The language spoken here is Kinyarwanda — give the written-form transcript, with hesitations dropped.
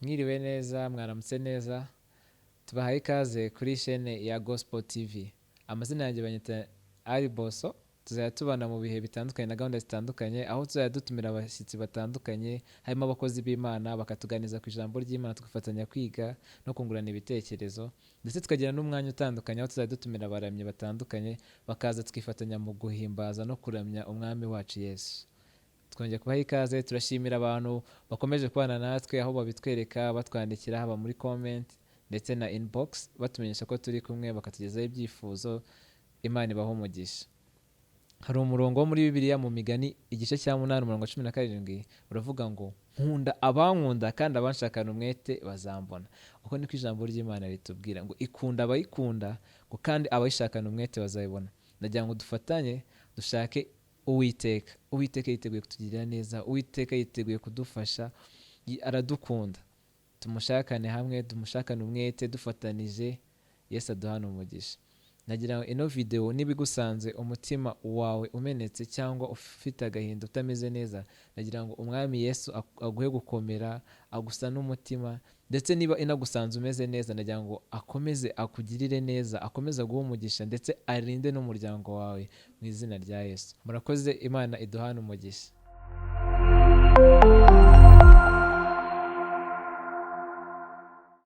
Mwiriwe neza, mwaramutse neza, tubahaye ikaze kuri chaîne ya Gospel TV. Amazina yanjye banyita Ali Bosso, tuzajya tubana mu bihe bitandukanye na gahunda zitandukanye, aho tuzajya dutumira abashyitsi batandukanye, harimo abakozi b'Imana bakatuganiza ku ijambo ry'Imana, tugafatanya kwiga no kungurana ibitekerezo, ndetse tukagira n'umwanya utandukanye aho tuzajya dutumira abaramyi batandukanye, bakaza tukifatanya mu guhimbaza no kuramya umwami wacu Yesu. Twongeye kubaha ikaze, turashimira abantu bakomeje kubana natwe aho babitwereka batwandikira haba muri comment ndetse na inbox batumenyesha ko turi kumwe, bakatugezaho ibyifuzo. Imana ibahe umugisha. Hari umurongo wo muri Bibiliya mu Migani igice cya 8 umurongo wa 17 uravuga ngo nkunda abankunda kandi abanshakana umwete bazambona. Uko niko ijambo ry'Imana ritubwira ngo ikunda abayikunda ngo kandi abayishakana umwete bazayibona. Ndagira ngo dufatanye dushake Uwiteka. Uwiteka yiteguye kutugirira neza, Uwiteka yiteguye kudufasha, aradukunda. Tumushakane hamwe, tumushakane umwete dufatanije. Yesu aduhana umugisha. Nagira ngo ino video niba igusanze umutima wawe umenetse cyangwa ufite agahinda utameze neza, nagira ngo umwami Yesu aguhe gukomera, agusa n'umutima, ndetse niba inagusanze umeze neza, nagira ngo akomeze akugirire neza, akomeze aguhe umugisha, ndetse arinde n'umuryango wawe mu izina rya Yesu. Murakoze, Imana iduhana umugisha.